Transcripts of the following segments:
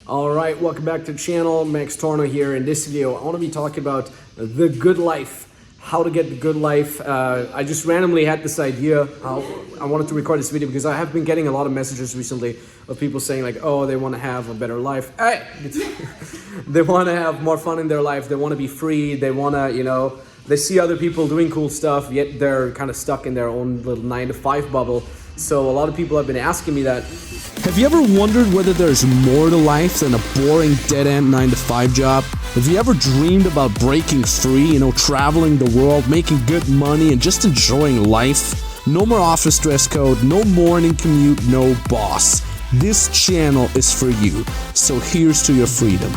All right, welcome back to the channel. Max Tornow here. In this video, I want to be talking about the good life, how to get the good life. I just randomly had this idea. I wanted to record this video because I have been getting a lot of messages recently of people saying like, oh, they want to have a better life. Hey! They want to have more fun in their life. They want to be free. They want to, they see other people doing cool stuff, yet they're kind of stuck in their own little 9-to-5 bubble. So a lot of people have been asking me that. Have you ever wondered whether there's more to life than a boring dead-end 9-to-5 job? Have you ever dreamed about breaking free, traveling the world, making good money, and just enjoying life? No more office dress code, no morning commute, no boss. This channel is for you, so here's to your freedom.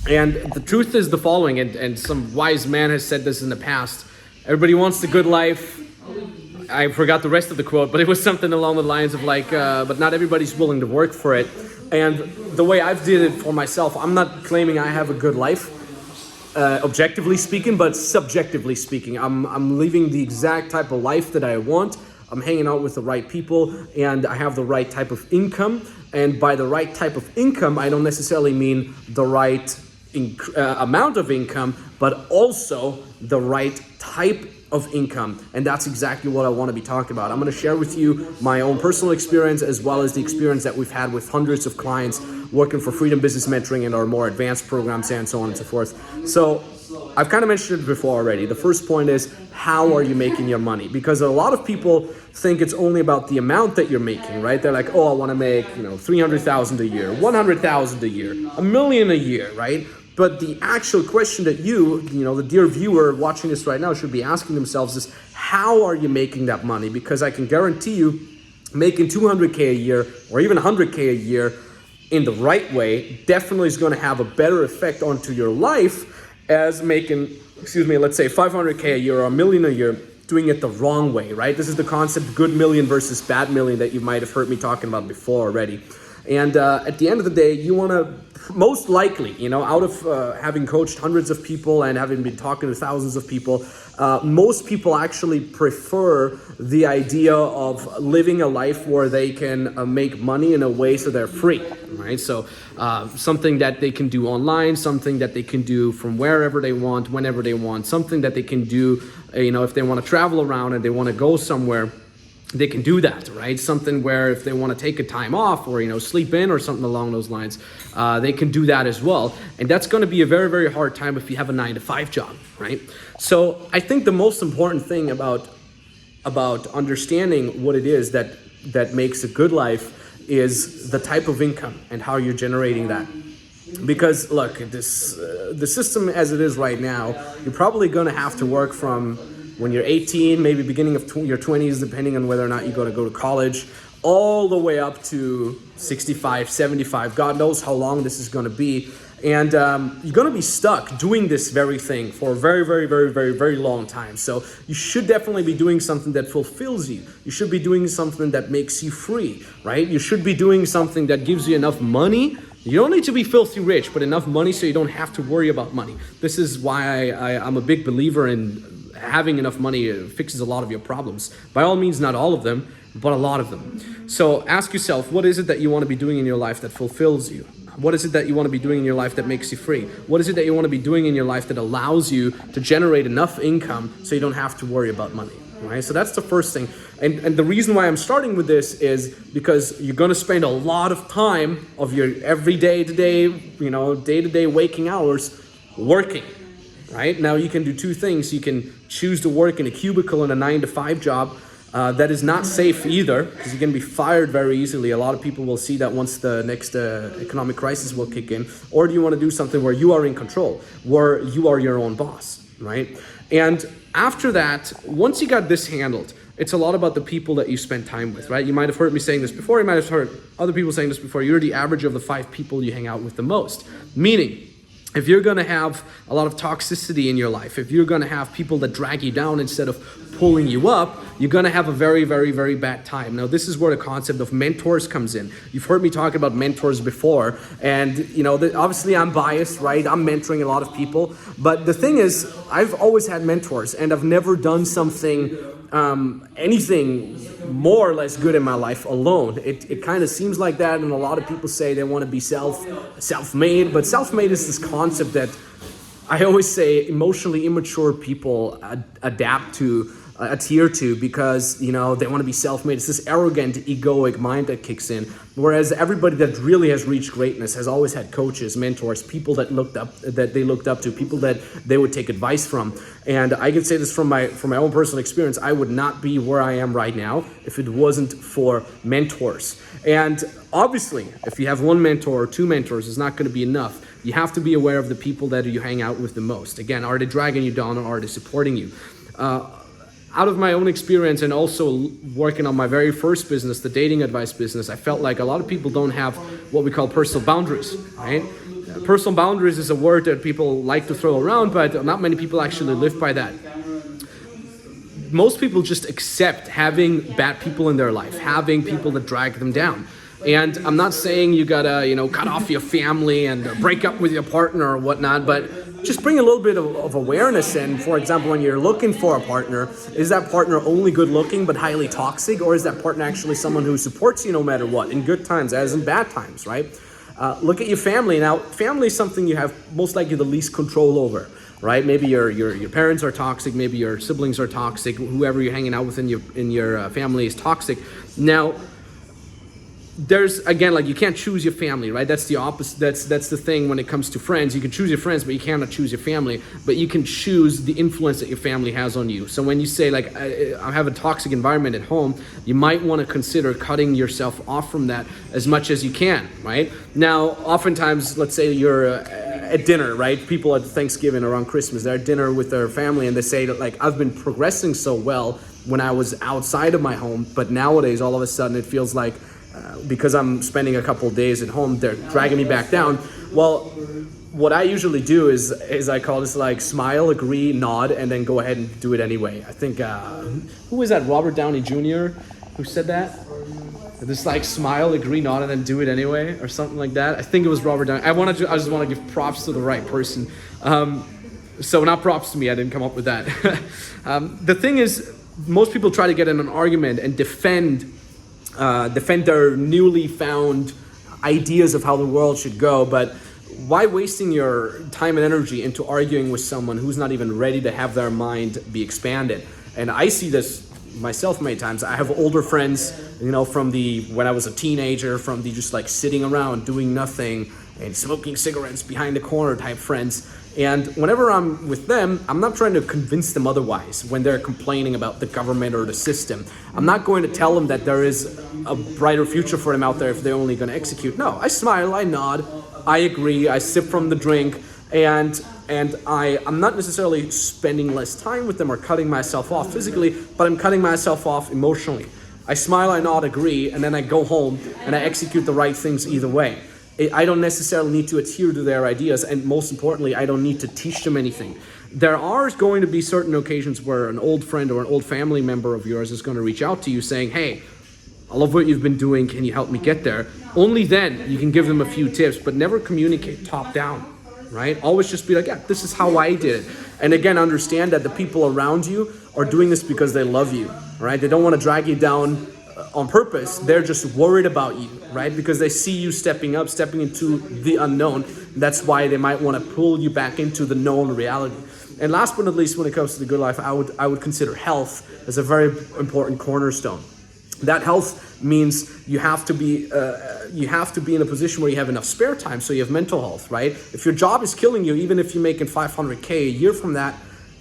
And the truth is the following, and some wise man has said this in the past. Everybody wants the good life. I forgot the rest of the quote, but it was something along the lines of like, but not everybody's willing to work for it. And the way I've did it for myself, I'm not claiming I have a good life, objectively speaking, but subjectively speaking. I'm living the exact type of life that I want. I'm hanging out with the right people, and I have the right type of income. And by the right type of income, I don't necessarily mean the right amount of income, but also the right type of income. And that's exactly what I want to be talking about. I'm going to share with you my own personal experience as well as the experience that we've had with hundreds of clients working for Freedom Business Mentoring and our more advanced programs and so on and so forth. So I've kind of mentioned it before already. The first point is, how are you making your money? Because a lot of people think it's only about the amount that you're making, right? They're like, oh, I want to make, $300,000 a year, $100,000 a year, $1 million a year, right? But the actual question that the dear viewer watching this right now should be asking themselves is, how are you making that money? Because I can guarantee you, making $200K a year or even $100K a year in the right way definitely is going to have a better effect onto your life as making, let's say $500K a year or $1 million a year, doing it the wrong way, right? This is the concept good million versus bad million that you might have heard me talking about before already. And at the end of the day, you want to most likely, out of having coached hundreds of people and having been talking to thousands of people, most people actually prefer the idea of living a life where they can make money in a way so they're free, right? So something that they can do online, something that they can do from wherever they want, whenever they want, something that they can do, if they want to travel around and they want to go somewhere, they can do that, right? Something where if they want to take a time off or, sleep in or something along those lines, they can do that as well. And that's going to be a very, very hard time if you have a 9-to-5 job, right? So I think the most important thing about understanding what it is that makes a good life is the type of income and how you're generating that. Because look, the system as it is right now, you're probably going to have to work from when you're 18, maybe beginning of your 20s, depending on whether or not you're going to go to college, all the way up to 65, 75, God knows how long this is going to be. And you're going to be stuck doing this very thing for a very, very, very, very, very long time. So you should definitely be doing something that fulfills you. You should be doing something that makes you free, right? You should be doing something that gives you enough money. You don't need to be filthy rich, but enough money so you don't have to worry about money. This is why I'm a big believer in having enough money fixes a lot of your problems. By all means, not all of them, but a lot of them. So ask yourself, what is it that you want to be doing in your life that fulfills you? What is it that you want to be doing in your life that makes you free? What is it that you want to be doing in your life that allows you to generate enough income so you don't have to worry about money? Right? So that's the first thing. And the reason why I'm starting with this is because you're going to spend a lot of time of your everyday day-to-day waking hours working. Right? Now you can do two things. You can choose to work in a cubicle in a 9-to-5 job. That is not safe either, because you can be fired very easily. A lot of people will see that once the next economic crisis will kick in. Or do you want to do something where you are in control, where you are your own boss, right? And after that, once you got this handled, it's a lot about the people that you spend time with, right? You might have heard me saying this before. You might have heard other people saying this before. You're the average of the 5 people you hang out with the most. Meaning, if you're going to have a lot of toxicity in your life, if you're going to have people that drag you down instead of pulling you up, you're going to have a very, very, very bad time. Now, this is where the concept of mentors comes in. You've heard me talk about mentors before, and obviously I'm biased, right? I'm mentoring a lot of people, but the thing is, I've always had mentors, and I've never done something anything more or less good in my life alone. It kind of seems like that, and a lot of people say they want to be self-made, but self-made is this concept that I always say emotionally immature people adhere to because, you know, they want to be self-made. It's this arrogant, egoic mind that kicks in. Whereas everybody that really has reached greatness has always had coaches, mentors, people that they looked up to, people that they would take advice from. And I can say this from my own personal experience. I would not be where I am right now if it wasn't for mentors. And obviously, if you have one mentor or two mentors, it's not going to be enough. You have to be aware of the people that you hang out with the most. Again, are they dragging you down or are they supporting you? Out of my own experience and also working on my very first business, the dating advice business, I felt like a lot of people don't have what we call personal boundaries, right? Personal boundaries is a word that people like to throw around, but not many people actually live by that. Most people just accept having bad people in their life, having people that drag them down. And I'm not saying you gotta, cut off your family and break up with your partner or whatnot, but just bring a little bit of awareness in. For example, when you're looking for a partner, is that partner only good looking but highly toxic, or is that partner actually someone who supports you no matter what, in good times as in bad times, right? Look at your family. Now, family is something you have most likely the least control over, right? Maybe your parents are toxic, maybe your siblings are toxic, whoever you're hanging out with in your family is toxic. Now, there's, again, like, you can't choose your family, right? That's the opposite. That's the thing when it comes to friends. You can choose your friends, but you cannot choose your family. But you can choose the influence that your family has on you. So when you say, like, I have a toxic environment at home, you might want to consider cutting yourself off from that as much as you can, right? Now, oftentimes, let's say you're at dinner, right? People at Thanksgiving, around Christmas, they're at dinner with their family, and they say that, like, I've been progressing so well when I was outside of my home, but nowadays, all of a sudden, it feels like because I'm spending a couple of days at home, they're dragging me back down. Well, what I usually do is I call this, like, smile, agree, nod, and then go ahead and do it anyway. I think, who was that, Robert Downey Jr. who said that? Just, like, smile, agree, nod, and then do it anyway, or something like that. I think it was Robert Downey. I just want to give props to the right person. So not props to me, I didn't come up with that. The thing is, most people try to get in an argument and defend their newly found ideas of how the world should go, but why wasting your time and energy into arguing with someone who's not even ready to have their mind be expanded? And I see this myself many times. I have older friends, from when I was a teenager, from the just, like, sitting around doing nothing and smoking cigarettes behind the corner type friends. And whenever I'm with them, I'm not trying to convince them otherwise when they're complaining about the government or the system. I'm not going to tell them that there is a brighter future for them out there if they're only going to execute. No, I smile, I nod, I agree, I sip from the drink, and I'm not necessarily spending less time with them or cutting myself off physically, but I'm cutting myself off emotionally. I smile, I nod, agree, and then I go home and I execute the right things either way. I don't necessarily need to adhere to their ideas, and most importantly, I don't need to teach them anything. There are going to be certain occasions where an old friend or an old family member of yours is going to reach out to you saying, hey, I love what you've been doing, can you help me get there? Only then you can give them a few tips, but never communicate top down, right? Always just be like, yeah, this is how I did it. And again, understand that the people around you are doing this because they love you, right? They don't want to drag you down on purpose. They're just worried about you, right? Because they see you stepping into the unknown. That's why they might want to pull you back into the known reality. And last but not least, when it comes to the good life, I would consider health as a very important cornerstone. That health means you have to be in a position where you have enough spare time, so you have mental health, right? If your job is killing you, even if you're making $500K a year from that,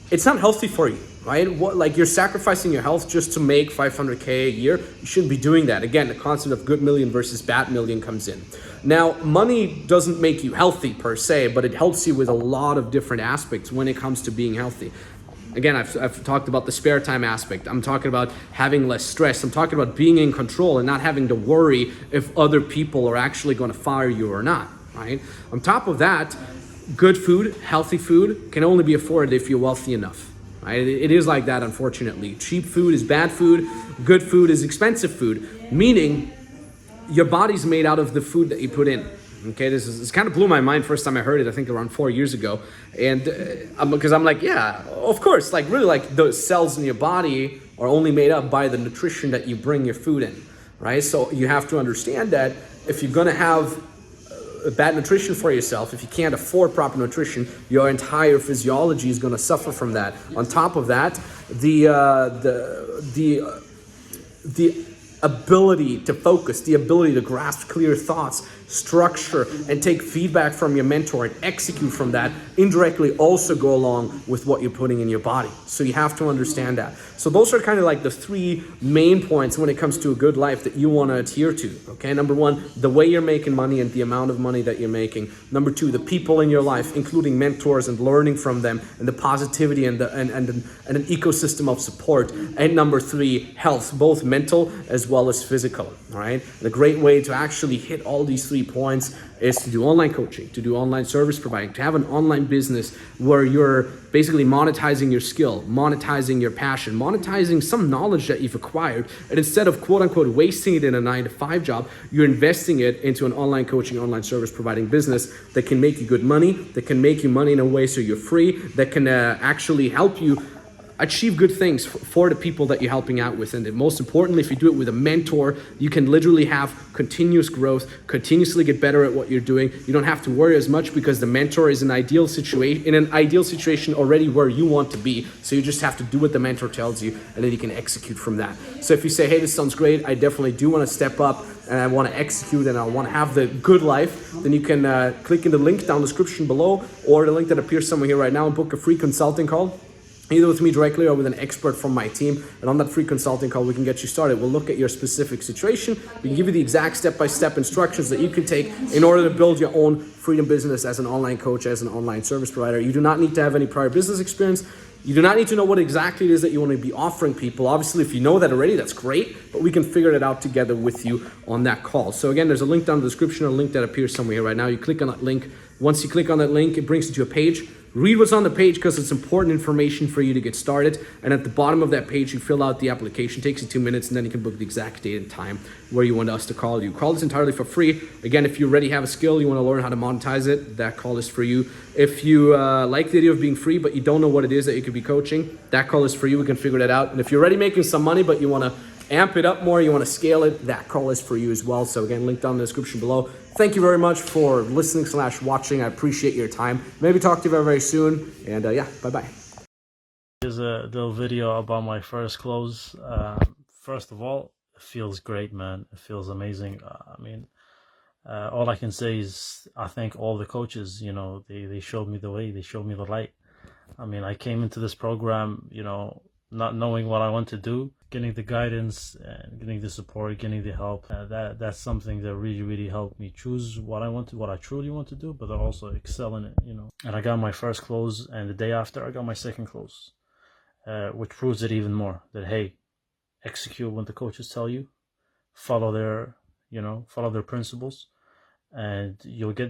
it's not healthy for you, right? Like, you're sacrificing your health just to make $500K a year. You shouldn't be doing that. Again, the concept of good million versus bad million comes in. Now, money doesn't make you healthy per se, but it helps you with a lot of different aspects when it comes to being healthy. Again, I've talked about the spare time aspect. I'm talking about having less stress. I'm talking about being in control and not having to worry if other people are actually going to fire you or not, right? On top of that, good food, healthy food can only be afforded if you're wealthy enough, right? It is like that, unfortunately. Cheap food is bad food. Good food is expensive food, meaning your body's made out of the food that you put in. Okay, this kind of blew my mind first time I heard it, I think around 4 years ago. And because I'm like, yeah, of course, like, really, like, the cells in your body are only made up by the nutrition that you bring your food in, right? So you have to understand that if you're gonna have bad nutrition for yourself, if you can't afford proper nutrition, your entire physiology is going to suffer from that. On top of that, the ability to focus, the ability to grasp clear thoughts, structure, and take feedback from your mentor and execute from that indirectly also go along with what you're putting in your body. So you have to understand that. So those are kind of like the three main points when it comes to a good life that you want to adhere to. Okay, number one, the way you're making money and the amount of money that you're making. Number two, the people in your life, including mentors and learning from them, and the positivity and an ecosystem of support. And number three, health, both mental as well as physical. All right, and a great way to actually hit all these 3 points is to do online coaching, to do online service providing, to have an online business where you're basically monetizing your skill, monetizing your passion, monetizing some knowledge that you've acquired, and instead of quote unquote wasting it in a 9-to-5 job, you're investing it into an online coaching, online service providing business that can make you good money, that can make you money in a way so you're free, that can actually help you achieve good things for the people that you're helping out with. And most importantly, if you do it with a mentor, you can literally have continuous growth, continuously get better at what you're doing. You don't have to worry as much because the mentor is in an ideal situation already where you want to be. So you just have to do what the mentor tells you, and then you can execute from that. So if you say, hey, this sounds great, I definitely do want to step up and I want to execute and I want to have the good life, then you can click in the link down the description below or the link that appears somewhere here right now and book a free consulting call, either with me directly or with an expert from my team. And on that free consulting call, we can get you started. We'll look at your specific situation. We can give you the exact step-by-step instructions that you can take in order to build your own freedom business as an online coach, as an online service provider. You do not need to have any prior business experience. You do not need to know what exactly it is that you want to be offering people. Obviously, if you know that already, that's great, but we can figure it out together with you on that call. So again, there's a link down in the description, or a link that appears somewhere here right now. You click on that link. Once you click on that link, it brings you to a page. Read what's on the page because it's important information for you to get started. And at the bottom of that page, you fill out the application. It takes you 2 minutes, and then you can book the exact date and time where you want us to call you. Call is entirely for free. Again, if you already have a skill, you want to learn how to monetize it, that call is for you. If you like the idea of being free, but you don't know what it is that you could be coaching, that call is for you. We can figure that out. And if you're already making some money, but you want to amp it up more, you want to scale it, that call is for you as well. So again, link down in the description below. Thank you very much for listening / watching. I appreciate your time. Maybe talk to you very, very soon. And yeah, bye-bye. Here's a little video about my first close. First of all, it feels great, man. It feels amazing. All I can say is I thank all the coaches. You know, they showed me the way. They showed me the light. I mean, I came into this program, you know, not knowing what I want to do, getting the guidance and getting the support, getting the help. That's something that really helped me choose what I truly want to do, but also excel in it, you know. And I got my first close, and the day after I got my second close, which proves it even more that, hey, execute what the coaches tell you, follow their principles, and you'll get there.